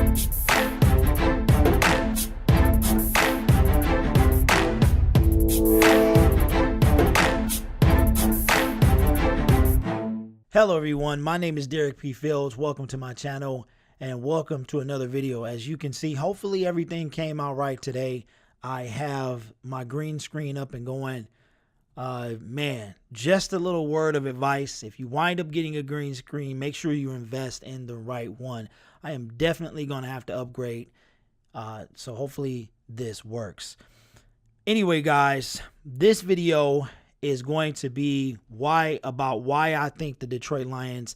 Hello everyone, my name is Derek P. Fields. Welcome to my channel and welcome to another video. As you can see, hopefully everything came out right today. I have my green screen up and going. Man, just a little word of advice. If you wind up getting a green screen, make sure you invest in the right one. I am definitely going to have to upgrade. So hopefully this works. Anyway, guys, this video is going to be why I think the Detroit Lions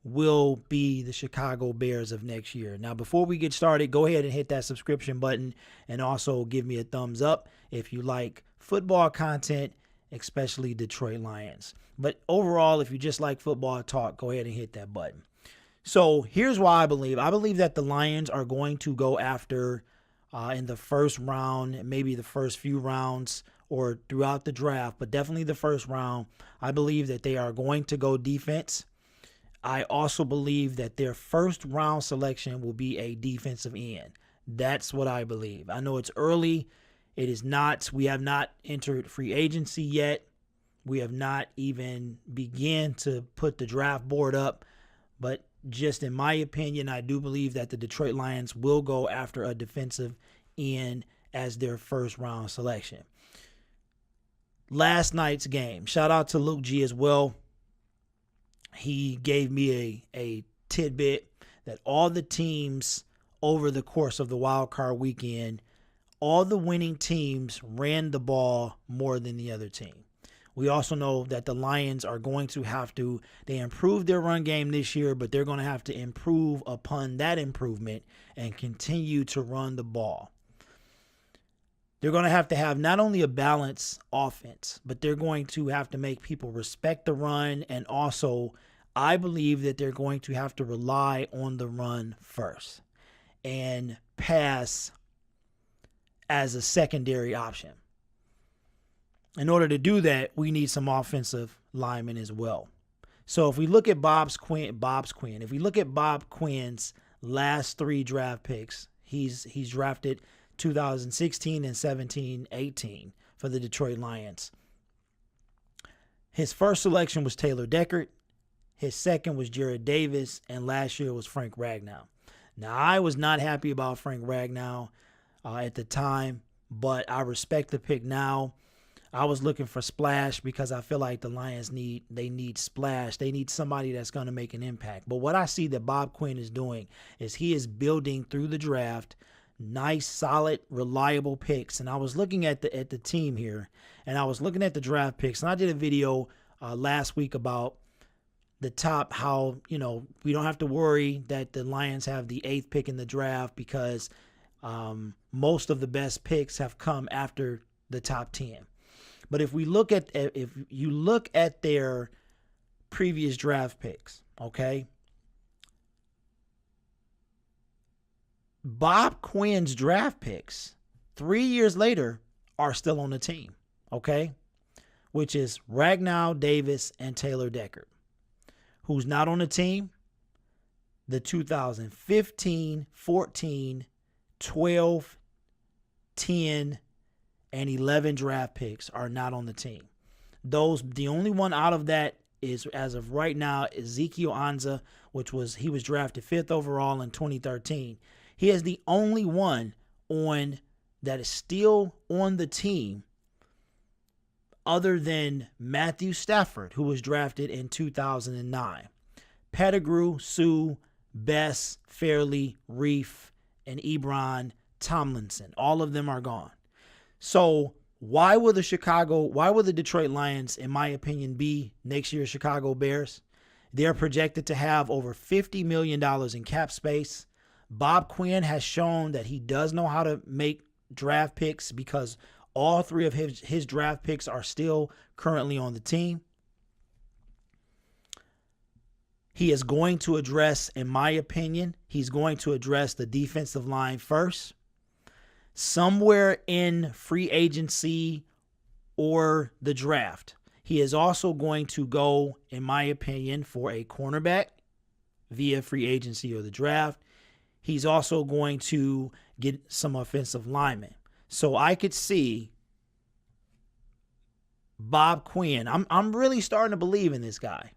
will be the Chicago Bears of next year. Now, before we get started, go ahead and hit that subscription button and also give me a thumbs up if you like football content, especially Detroit Lions. But overall, if you just like football talk, go ahead and hit that button. So here's why I believe. I believe that the Lions are going to go after in the first round, maybe the first few rounds, or throughout the draft, but definitely the first round. I believe that they are going to go defense. I also believe that their first round selection will be a defensive end. That's what I believe. I know it's early. It is not. We have not entered free agency yet. We have not even begun to put the draft board up. But just in my opinion, I do believe that the Detroit Lions will go after a defensive end as their first round selection. Last night's game, shout out to Luke G as well. He gave me a tidbit that all the teams over the course of the wild card weekend, all the winning teams ran the ball more than the other team. We also know that the Lions are going to have to, they improved their run game this year, but they're going to have to improve upon that improvement and continue to run the ball. They're going to have not only a balanced offense, but they're going to have to make people respect the run. And also, I believe that they're going to have to rely on the run first and pass as a secondary option. In order to do that, we need some offensive linemen as well. So if we look at if we look at Bob Quinn's last 3 draft picks, he's drafted 2016 and 17-18 for the Detroit Lions. His first selection was Taylor Deckard. His second was Jarrad Davis. And last year was Frank Ragnow. Now, I was not happy about Frank Ragnow at the time, but I respect the pick now. I was looking for splash because I feel like the Lions need splash. They need somebody that's going to make an impact. But what I see that Bob Quinn is doing is he is building through the draft nice, solid, reliable picks. And I was looking at the team here, and I was looking at the draft picks. And I did a video last week about the top, how, we don't have to worry that the Lions have the 8th pick in the draft because most of the best picks have come after the top 10. But if you look at their previous draft picks, okay, Bob Quinn's draft picks 3 years later are still on the team, okay, which is Ragnow, Davis, and Taylor Deckard. Who's not on the team? The 2015, 14, 12, 10, and 11 draft picks are not on the team. The only one out of that is, as of right now, Ezekiel Ansah, he was drafted 5th overall in 2013. He is the only one that is still on the team other than Matthew Stafford, who was drafted in 2009. Pettigrew, Sue, Bess, Fairley, Reef, and Ebron Tomlinson. All of them are gone. So why will the Detroit Lions, in my opinion, be next year's Chicago Bears? They're projected to have over $50 million in cap space. Bob Quinn has shown that he does know how to make draft picks because all 3 of his draft picks are still currently on the team. He is going to address, in my opinion, the defensive line first. Somewhere in free agency or the draft, he is also going to go, in my opinion, for a cornerback via free agency or the draft. he's also going to get some offensive linemen. So I could see Bob Quinn. I'm really starting to believe in this guy.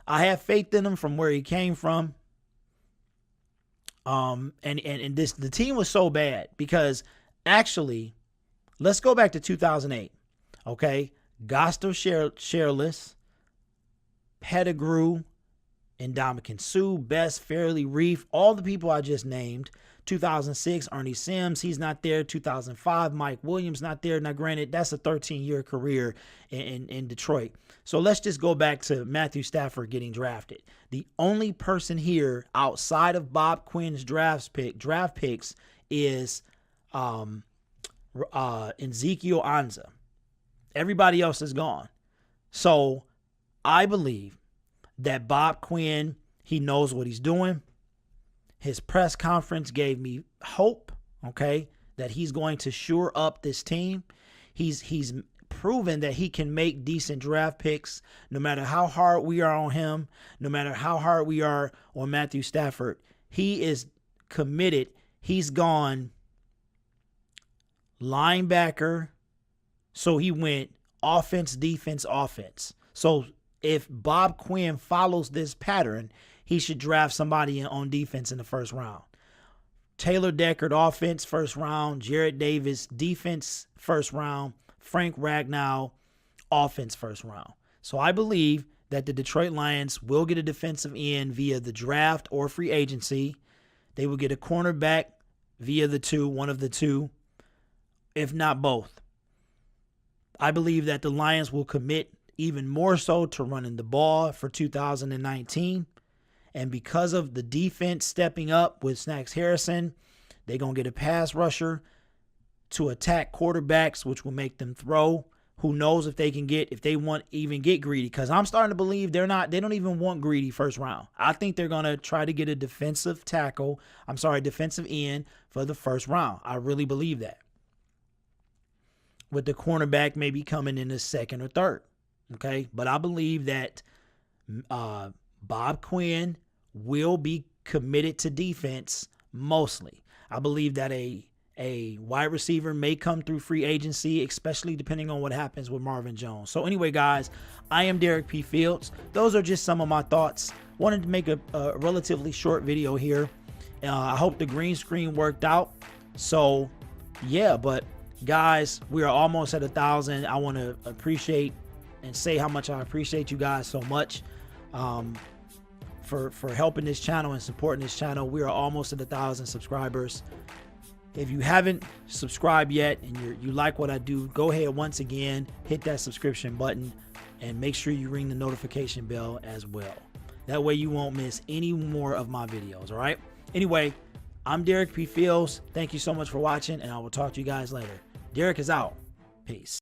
I have faith in him from where he came from. And the team was so bad because actually, let's go back to 2008. Okay, Gosto Sherless, Pettigrew, Ndamukong Suh, Best, Fairley, Reef, all the people I just named. 2006, Ernie Sims, he's not there. 2005, Mike Williams not there. Now, granted, that's a 13-year career in Detroit. So let's just go back to Matthew Stafford getting drafted. The only person here outside of Bob Quinn's draft picks is Ezekiel Ansah. Everybody else is gone. So I believe that Bob Quinn, he knows what he's doing. His press conference gave me hope, okay, that he's going to shore up this team. He's proven that he can make decent draft picks no matter how hard we are on him, no matter how hard we are on Matthew Stafford. He is committed. He's gone linebacker, so he went offense, defense, offense. So if Bob Quinn follows this pattern, he should draft somebody on defense in the first round. Taylor Deckard, offense, first round. Jarrad Davis, defense, first round. Frank Ragnow, offense, first round. So I believe that the Detroit Lions will get a defensive end via the draft or free agency. They will get a cornerback via one of the two, if not both. I believe that the Lions will commit even more so to running the ball for 2019. And because of the defense stepping up with Snacks Harrison, they're going to get a pass rusher to attack quarterbacks, which will make them throw. Who knows if they even get greedy, because I'm starting to believe they don't even want greedy first round. I think they're going to try to get a defensive end for the first round. I really believe that. With the cornerback maybe coming in the second or third. Okay. But I believe that Bob Quinn will be committed to defense mostly. I believe that a wide receiver may come through free agency, especially depending on what happens with Marvin Jones. So anyway, guys, I am Derek P. Fields. Those are just some of my thoughts. Wanted to make a relatively short video here. I hope the green screen worked out. So yeah, but guys, we are almost at 1,000. I want to appreciate and say how much I appreciate you guys so much. For helping this channel and supporting this channel. We are almost at 1,000 subscribers. If you haven't subscribed yet and you like what I do, go ahead once again, hit that subscription button and make sure you ring the notification bell as well. That way you won't miss any more of my videos, all right? Anyway, I'm Derek P. Fields. Thank you so much for watching, and I will talk to you guys later. Derek is out. Peace.